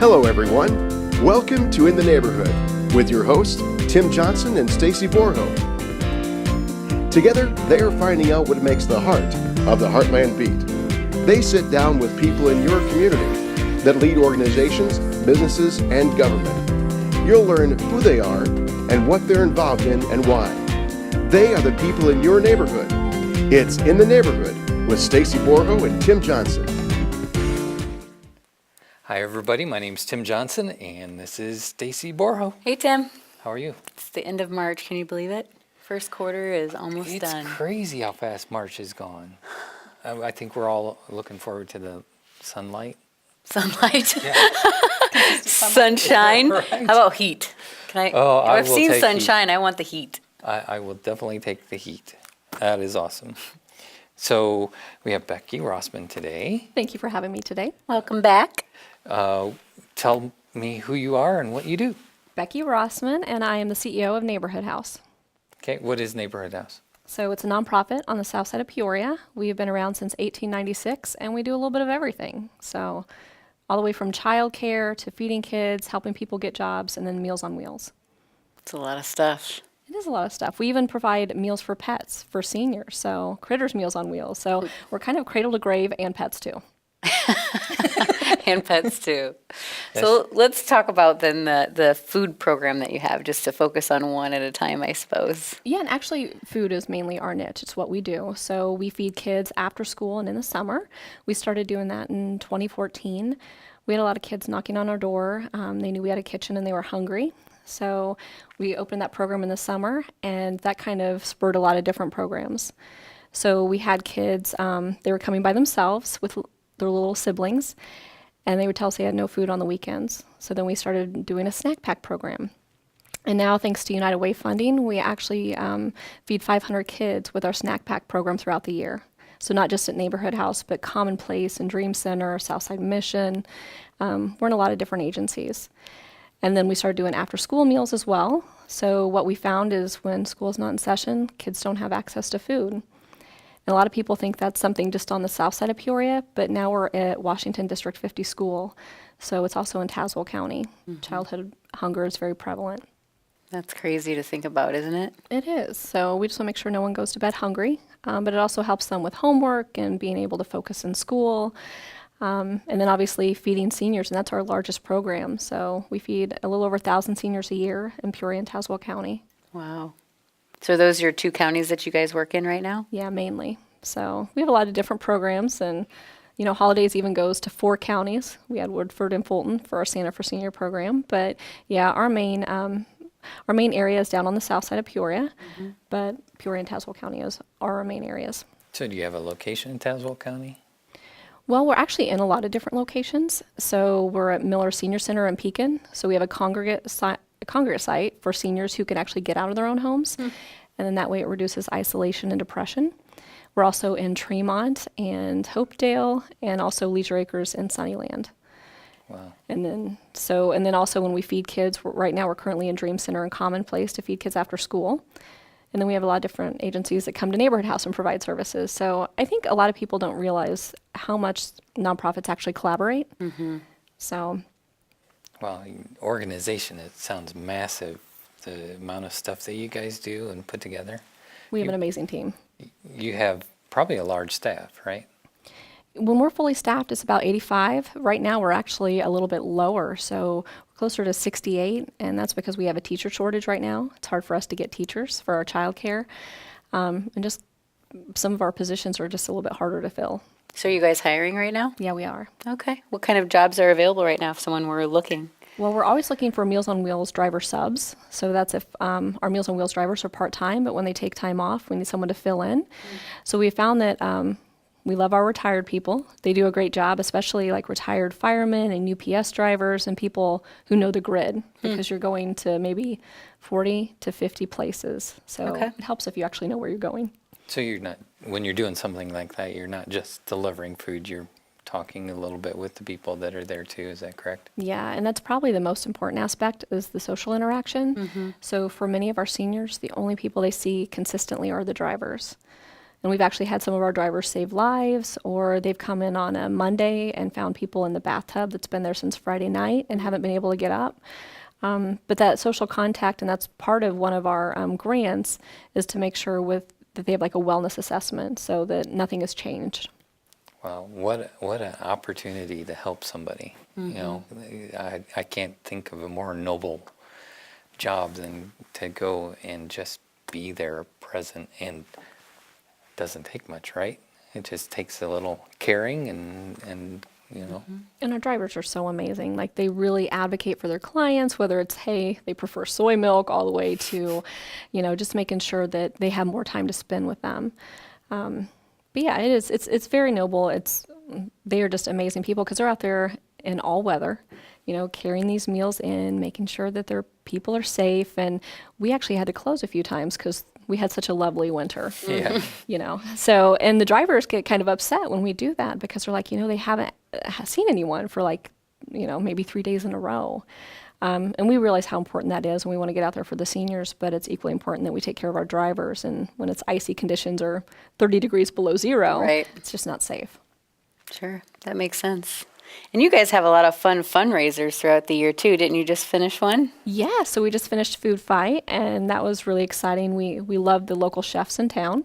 Hello, everyone. Welcome to In the Neighborhood with your hosts, Tim Johnson and Stacy Borho. Together, they are finding out what makes the heart of the Heartland beat. They sit down with people in your community that lead organizations, businesses, and government. You'll learn who they are and what they're involved in and why. They are the people in your neighborhood. It's In the Neighborhood with Stacy Borho and Tim Johnson. Hi everybody, my name's Tim Johnson and this is Stacy Borho. Hey Tim. How are you? It's the end of March, can you believe it? First quarter is almost done. It's crazy how fast March is gone. I think we're all looking forward to the sunlight. Sunlight? Yeah. Sunshine? Right. How about heat? I've seen sunshine, heat. I want the heat. I will definitely take the heat. That is awesome. So we have Becky Rossman today. Thank you for having me today. Welcome back. Tell me who you are and what you do. Becky Rossman, and I am the CEO of Neighborhood House. Okay, what is Neighborhood House? So it's a nonprofit on the south side of Peoria. We have been around since 1896, and we do a little bit of everything. So all the way from childcare to feeding kids, helping people get jobs, and then Meals on Wheels. It's a lot of stuff. It is a lot of stuff. We even provide meals for pets, for seniors, so Critters Meals on Wheels. So we're kind of cradle to grave and pets too. And pets too. Yes. So let's talk about then the food program that you have, just to focus on one at a time, I suppose. Yeah, and actually food is mainly our niche. It's what we do. So we feed kids after school and in the summer. We started doing that in 2014. We had a lot of kids knocking on our door. They knew we had a kitchen and they were hungry. So we opened that program in the summer, and that kind of spurred a lot of different programs. So we had kids, they were coming by themselves with their little siblings, and they would tell us they had no food on the weekends. So then we started doing a snack pack program. And now, thanks to United Way funding, we actually feed 500 kids with our snack pack program throughout the year. So not just at Neighborhood House, but Commonplace and Dream Center, Southside Mission. We're in a lot of different agencies. And then we started doing after-school meals as well. So what we found is when school's not in session, kids don't have access to food. And a lot of people think that's something just on the south side of Peoria, but now we're at Washington District 50 School. So it's also in Tazewell County. Mm-hmm. Childhood hunger is very prevalent. That's crazy to think about, isn't it? It is. So we just want to make sure no one goes to bed hungry, but it also helps them with homework and being able to focus in school. And then obviously feeding seniors, and that's our largest program. So we feed a little over 1,000 seniors a year in Peoria and Tazewell County. Wow. So those are your two counties that you guys work in right now? Yeah, mainly. So we have a lot of different programs, and Holidays even goes to 4 counties. We had Woodford and Fulton for our Santa for Senior program. But yeah, our main area is down on the south side of Peoria, mm-hmm. but Peoria and Tazewell County are our main areas. So do you have a location in Tazewell County? Well, we're actually in a lot of different locations. So we're at Miller Senior Center in Pekin. So we have a congregate site for seniors who can actually get out of their own homes. Mm. And then that way it reduces isolation and depression. We're also in Tremont and Hopedale, and also Leisure Acres and Sunnyland. Wow. And then also when we feed kids, right now we're currently in Dream Center and Commonplace to feed kids after school. And then we have a lot of different agencies that come to Neighborhood House and provide services. So I think a lot of people don't realize how much nonprofits actually collaborate. Mm-hmm. So, well, organization, it sounds massive, the amount of stuff that you guys do and put together. We have an amazing team. You have probably a large staff, right? When we're fully staffed, it's about 85. Right now, we're actually a little bit lower, so we're closer to 68, and that's because we have a teacher shortage right now. It's hard for us to get teachers for our childcare, and just some of our positions are just a little bit harder to fill. So are you guys hiring right now? Yeah, we are. Okay. What kind of jobs are available right now if someone were looking? Well, we're always looking for Meals on Wheels driver subs. So that's if our Meals on Wheels drivers are part-time, but when they take time off, we need someone to fill in. So we found that we love our retired people. They do a great job, especially like retired firemen and UPS drivers and people who know the grid, because you're going to maybe 40 to 50 places. So It helps if you actually know where you're going. So when you're doing something like that, you're not just delivering food, you're talking a little bit with the people that are there too, is that correct? Yeah, and that's probably the most important aspect is the social interaction. Mm-hmm. So for many of our seniors, the only people they see consistently are the drivers. And we've actually had some of our drivers save lives, or they've come in on a Monday and found people in the bathtub that's been there since Friday night and haven't been able to get up. But that social contact, and that's part of one of our grants, is to make sure that they have like a wellness assessment so that nothing has changed. Wow, what an opportunity to help somebody. You know, I can't think of a more noble job than to go and just be there, present, and it doesn't take much, right? It just takes a little caring and you know. And our drivers are so amazing. Like, they really advocate for their clients, whether it's, hey, they prefer soy milk, all the way to, you know, just making sure that they have more time to spend with them. But yeah, it's very noble. They are just amazing people because they're out there in all weather, you know, carrying these meals in, making sure that their people are safe. And we actually had to close a few times because we had such a lovely winter. Yeah. You know, so, and the drivers get kind of upset when we do that because they're like, you know, they haven't seen anyone for like, you know, maybe 3 days in a row. And we realize how important that is, and we want to get out there for the seniors, but it's equally important that we take care of our drivers. And when it's icy conditions or 30 degrees below zero, Right. it's just not safe. Sure, that makes sense. And you guys have a lot of fun fundraisers throughout the year too. Didn't you just finish one? Yeah, so we just finished Food Fight, and that was really exciting. We love the local chefs in town.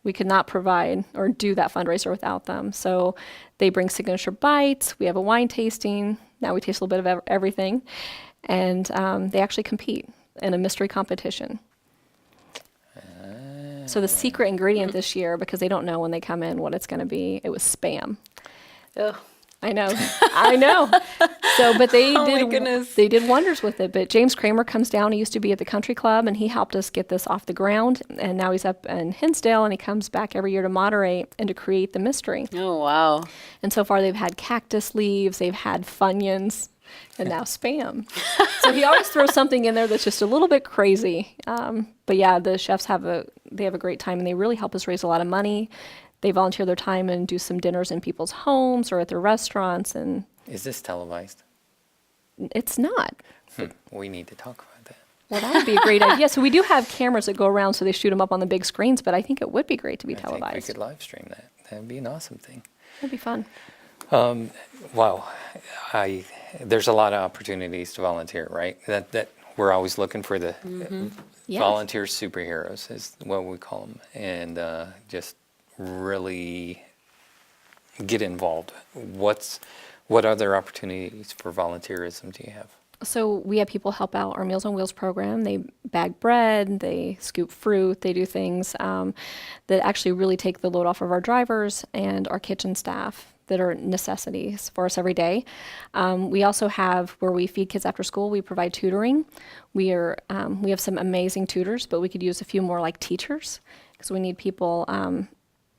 We could not provide or do that fundraiser without them. So they bring signature bites. We have a wine tasting. Now we taste a little bit of everything. And they actually compete in a mystery competition. So the secret ingredient this year, because they don't know when they come in what it's going to be, it was Spam. Oh, I know. So, but they Oh my goodness. they did wonders with it. But James Kramer comes down. He used to be at the country club, and he helped us get this off the ground. And now he's up in Hinsdale, and he comes back every year to moderate and to create the mystery. oh wow. And so far, they've had cactus leaves, they've had Funyuns, and now Spam. So he always throws something in there that's just a little bit crazy. But yeah, the chefs have a great time, and they really help us raise a lot of money. They volunteer their time and do some dinners in people's homes or at their restaurants, and Is this televised? it's not. We need to talk about that. Well, that would be a great idea. So we do have cameras that go around, so they shoot them up on the big screens, but I think it would be great to be I think we televised. could live stream that. That'd be an awesome thing. That'd be fun. Wow, there's a lot of opportunities to volunteer, right? That we're always looking for the Yes. volunteer superheroes is what we call them, and just really get involved. What other opportunities for volunteerism do you have? So we have people help out our Meals on Wheels program. They bag bread, they scoop fruit, they do things that actually really take the load off of our drivers and our kitchen staff that are necessities for us every day. We also have where we feed kids after school. We provide tutoring. We have some amazing tutors, but we could use a few more like teachers because we need people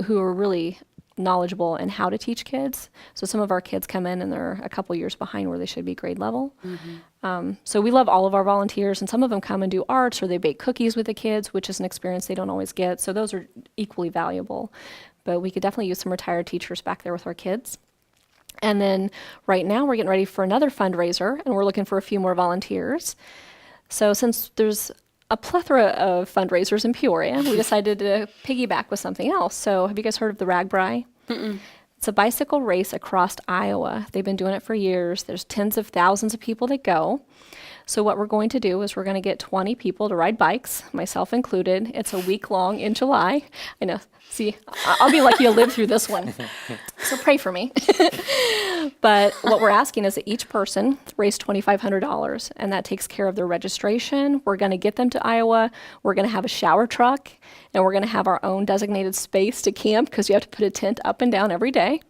who are really knowledgeable in how to teach kids. So some of our kids come in and they're a couple years behind where they should be grade level. So we love all of our volunteers, and some of them come and do arts or they bake cookies with the kids, which is an experience they don't always get. So those are equally valuable. But we could definitely use some retired teachers back there with our kids. And then right now we're getting ready for another fundraiser, and we're looking for a few more volunteers. So since there's a plethora of fundraisers in Peoria, we decided to piggyback with something else. So have you guys heard of the RAGBRAI? It's a bicycle race across Iowa. They've been doing it for years. There's tens of thousands of people that go. So what we're going to do is we're going to get 20 people to ride bikes, myself included. It's a week long in July. I know. See, I'll be lucky to live through this one. So pray for me. But what we're asking is that each person raise $2,500, and that takes care of their registration. We're going to get them to Iowa. We're going to have a shower truck, and we're going to have our own designated space to camp because you have to put a tent up and down every day.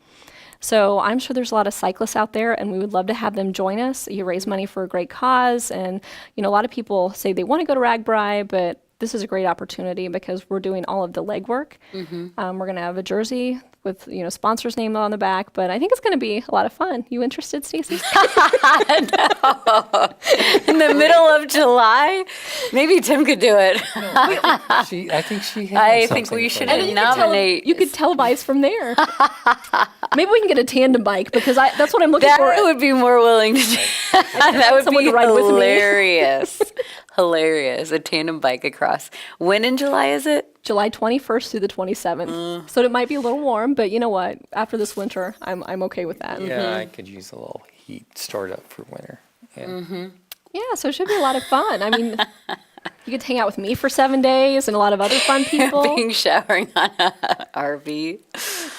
So I'm sure there's a lot of cyclists out there, and we would love to have them join us. You raise money for a great cause, and a lot of people say they want to go to RAGBRAI, but this is a great opportunity because we're doing all of the legwork. We're going to have a jersey with sponsor's name on the back, but I think it's going to be a lot of fun. You interested, Stacy? In the middle of July? Maybe Tim could do it. I think she has I think something we for should that. nominate. You could televise from there. Maybe we can get a tandem bike because that's what I'm looking That for. would be more willing to do. That would someone be to ride with me. hilarious. hilarious. A tandem bike across. When in July is it? July 21st through the 27th. So it might be a little warm, but you know what? After this winter, I'm okay with that. Yeah, I could use a little heat stored up for winter. Yeah. Yeah, so it should be a lot of fun. I mean, you get to hang out with me for 7 days and a lot of other fun people. Being showering on a RV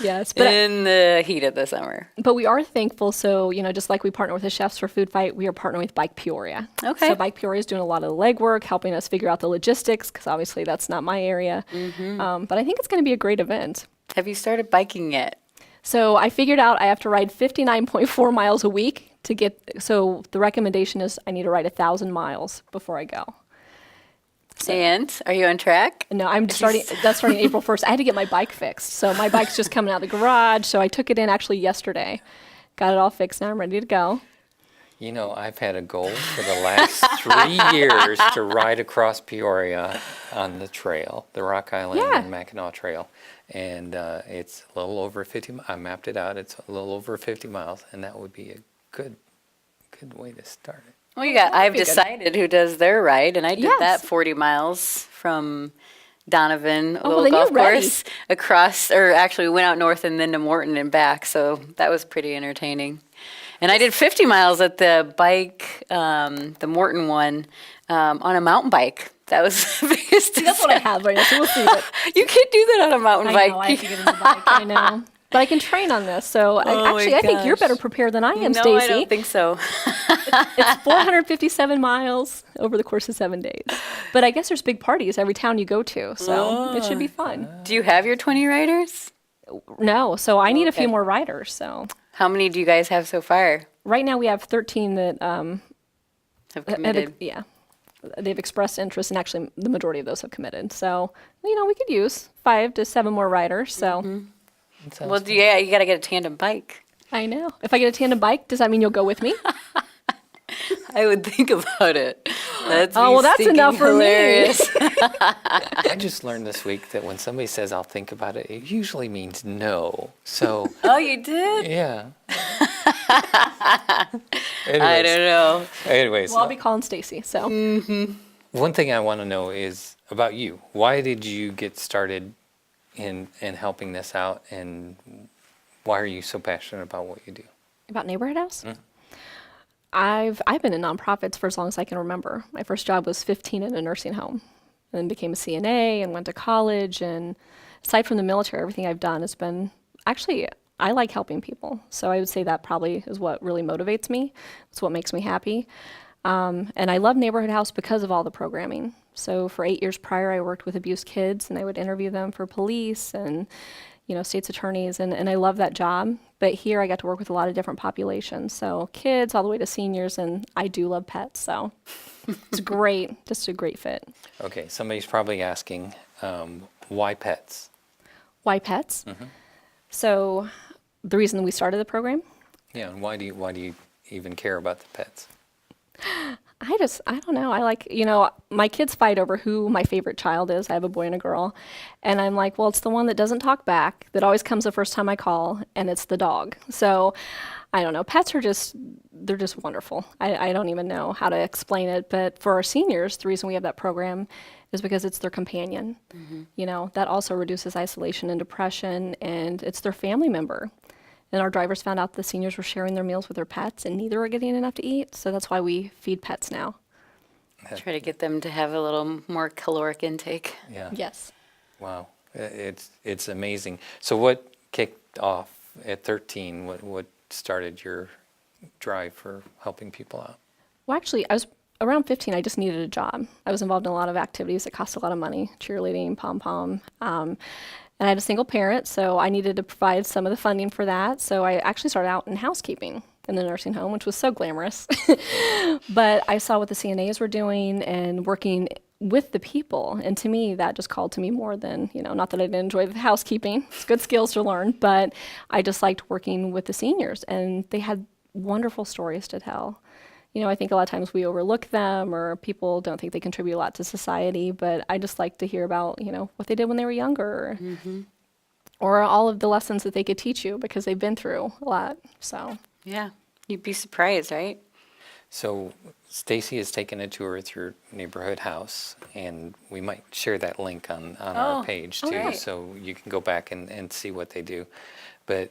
Yes, but in the heat of the summer. But we are thankful. So, just like we partner with the Chefs for Food Fight, we are partnering with Bike Peoria. Okay. So Bike Peoria is doing a lot of the legwork, helping us figure out the logistics, because obviously that's not my area. But I think it's going to be a great event. Have you started biking yet? So I figured out I have to ride 59.4 miles a week to get, so the recommendation is I need to ride 1,000 miles before I go. And are you on track? No, that's starting April 1st. I had to get my bike fixed. So my bike's just coming out of the garage. So I took it in actually yesterday. Got it all fixed. Now I'm ready to go. I've had a goal for the last 3 years to ride across Peoria on the trail, the Rock Island and Mackinac Trail. And it's a little over 50 miles. I mapped it out. It's a little over 50 miles. And that would be a good way to start it. Well, I've decided who does their ride, and I did that 40 miles from Donovan, a little golf course, across, or actually we went out north and then to Morton and back, so that was pretty entertaining. And I did 50 miles at the bike, the Morton one, on a mountain bike. That was the biggest. See, that's what I have right now, so we'll see. But you can't do that on a mountain bike. I have to get in the bike, I know. But I can train on this, so I think you're better prepared than I am, Stacy. No, I don't think so. It's 457 miles over the course of 7 days. But I guess there's big parties every town you go to, so it should be fun. Do you have your 20 riders? No, so I need a few more riders. So how many do you guys have so far? Right now we have 13 that Have committed. they've expressed interest, and actually the majority of those have committed. So we could use 5 to 7 more riders. So. Well, you got to get a tandem bike. I know. If I get a tandem bike, does that mean you'll go with me? I would think about it. That's enough for hilarious. me. I just learned this week that when somebody says I'll think about it, it usually means no. So. Oh, you did? Yeah. I don't know. Anyways. Well, I'll be calling Stacy. So. One thing I want to know is about you. Why did you get started in helping this out, and why are you so passionate about what you do? About Neighborhood House? I've been in nonprofits for as long as I can remember. My first job was 15 in a nursing home, and then became a CNA and went to college. And aside from the military, everything I've done has been, actually, I like helping people. So I would say that probably is what really motivates me. It's what makes me happy. And I love Neighborhood House because of all the programming. So for 8 years prior, I worked with abused kids, and I would interview them for police and, state's attorneys, and I love that job. But here I got to work with a lot of different populations, so kids all the way to seniors, and I do love pets, so it's great, just a great fit. Okay, somebody's probably asking, why pets? Why pets? So the reason we started the program? Yeah, and why do you even care about the pets? I don't know. I like, my kids fight over who my favorite child is. I have a boy and a girl. And I'm like, well, it's the one that doesn't talk back, that always comes the first time I call, and it's the dog. So I don't know. Pets they're just wonderful. I don't even know how to explain it. But for our seniors, the reason we have that program is because it's their companion. That also reduces isolation and depression, and it's their family member. And our drivers found out the seniors were sharing their meals with their pets, and neither are getting enough to eat. So that's why we feed pets now. Try to get them to have a little more caloric intake. Yeah. Yes. Wow, it's amazing. So what kicked off at 13? What started your drive for helping people out? Well, actually, I was around 15. I just needed a job. I was involved in a lot of activities that cost a lot of money: cheerleading, pom-pom. And I had a single parent, so I needed to provide some of the funding for that. So I actually started out in housekeeping in the nursing home, which was so glamorous. But I saw what the CNAs were doing and working with the people. And to me, that just called to me more than, not that I didn't enjoy the housekeeping. It's good skills to learn, but I just liked working with the seniors. And they had wonderful stories to tell. I think a lot of times we overlook them, or people don't think they contribute a lot to society, but I just like to hear about, what they did when they were younger, or all of the lessons that they could teach you because they've been through a lot, so. Yeah, you'd be surprised, right? So Stacy has taken a tour with your neighborhood house, and we might share that link on our page too, great. so you can go back and see what they do. But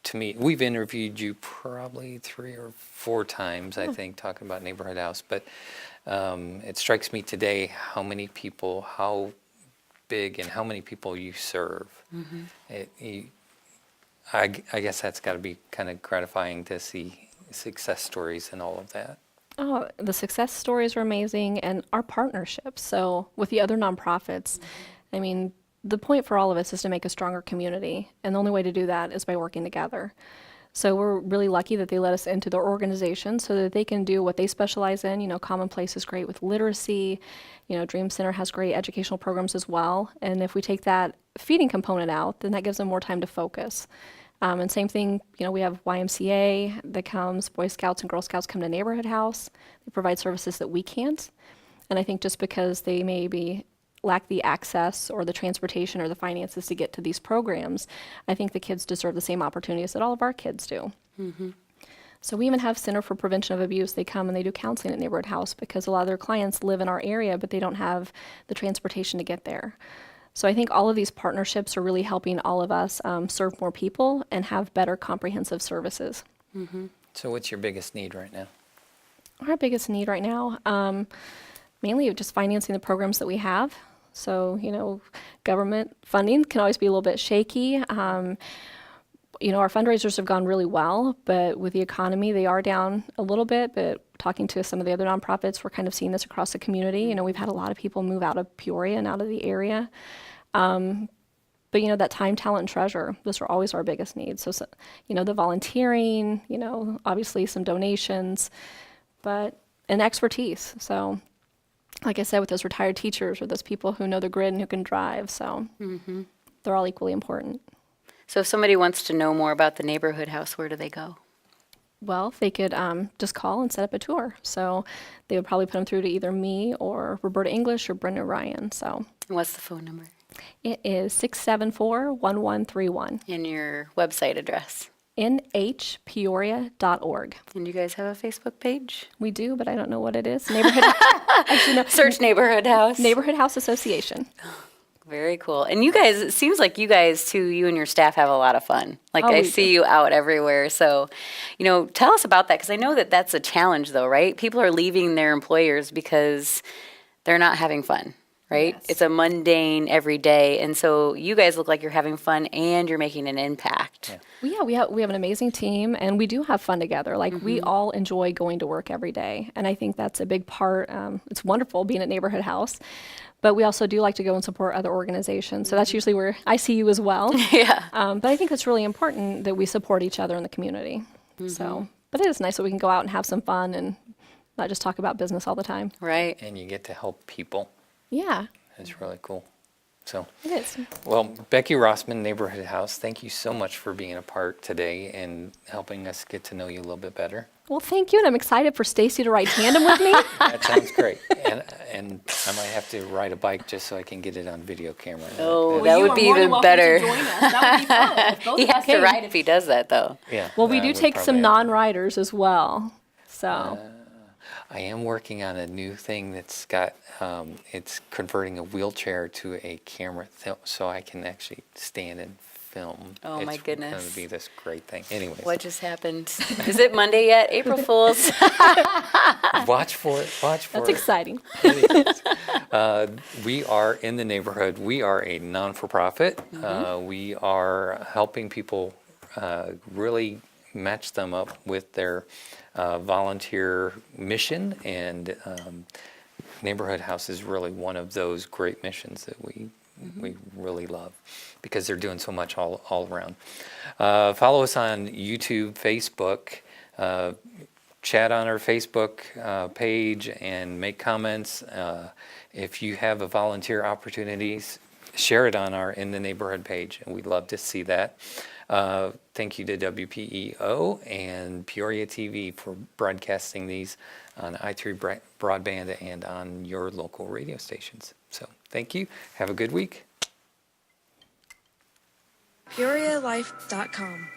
to me, we've interviewed you probably 3 or 4 times, I think, talking about neighborhood house. But it strikes me today how many people, how big, and how many people you serve. I guess that's got to be kind of gratifying to see success stories and all of that. Oh, the success stories are amazing, and our partnerships. So with the other nonprofits, I mean, the point for all of us is to make a stronger community, and the only way to do that is by working together. So we're really lucky that they let us into their organization so that they can do what they specialize in. You know, Commonplace is great with literacy. You know, Dream Center has great educational programs as well. And if we take that feeding component out, then that gives them more time to focus. And same thing, you know, we have YMCA that comes, Boy Scouts and Girl Scouts come to Neighborhood House. They provide services that we can't. And I think just because they maybe lack the access or the transportation or the finances to get to these programs, I think the kids deserve the same opportunities that all of our kids do. So we even have Center for Prevention of Abuse. They come and they do counseling at Neighborhood House because a lot of their clients live in our area, but they don't have the transportation to get there. So I think all of these partnerships are really helping all of us serve more people and have better comprehensive services. So what's your biggest need right now? Our biggest need right now, mainly just financing the programs that we have. So, you know, government funding can always be a little bit shaky. You know, our fundraisers have gone really well, but with the economy, they are down a little bit. But talking to some of the other nonprofits, we're kind of seeing this across the community. You know, we've had a lot of people move out of Peoria and out of the area. But, you know, that time, talent, and treasure, those are always our biggest needs. So, you know, the volunteering, you know, obviously some donations, and expertise. So, like I said, with those retired teachers or those people who know the grid and who can drive. So they're all equally important. So if somebody wants to know more about the neighborhood house, where do they go? Well, they could just call and set up a tour. So they would probably put them through to either me or Roberta English or Brenda Ryan. So And what's the phone number? it is 674-1131. And your website address? nhpeoria.org. And you guys have a Facebook page? We do, but I don't know what it is. Neighborhood Search Neighborhood House. Neighborhood House Association. Very cool. And you guys, it seems like you guys too, you and your staff have a lot of fun. Like I we see do. you out everywhere. So, you know, tell us about that because I know that that's a challenge though, right? People are leaving their employers because they're not having fun, right? Yes. It's a mundane every day. And so you guys look like you're having fun and you're making an impact. Yeah. Well, yeah, we have an amazing team, and we do have fun together. Like, we all enjoy going to work every day, and I think that's a big part. It's wonderful being at Neighborhood House, but we also do like to go and support other organizations. So that's usually where I see you as well. Yeah. But I think it's really important that we support each other in the community. So, but it is nice that we can go out and have some fun and not just talk about business all the time. Right. And you get to help people. Yeah, It's really cool. So, it is. well, Becky Rossman, Neighborhood House, thank you so much for being a part today and helping us get to know you a little bit better. Well, thank you, and I'm excited for Stacy to ride tandem with me. That sounds great. And I might have to ride a bike just so I can get it on video camera. Oh, that would be even better. He has to ride if he does that though. Yeah. Well, we I do would take some probably have to. non-riders as well. So, I am working on a new thing that's got, it's converting a wheelchair to a camera so I can actually stand and film. Oh, my It's going goodness. to be this great thing. Anyways, What just happened? Is it Monday yet? April Fools. watch for it. Watch for that's it. exciting. We are in the neighborhood. We are a non-for-profit. We are helping people really match them up with their volunteer mission, and Neighborhood House is really one of those great missions that we really love because they're doing so much all around. Follow us on YouTube, Facebook. Chat on our Facebook page and make comments. If you have a volunteer opportunities, share it on our In the Neighborhood page, and we'd love to see that. Thank you to WPEO and Peoria TV for broadcasting these on i3 Broadband and on your local radio stations. So thank you. Have a good week. PeoriaLife.com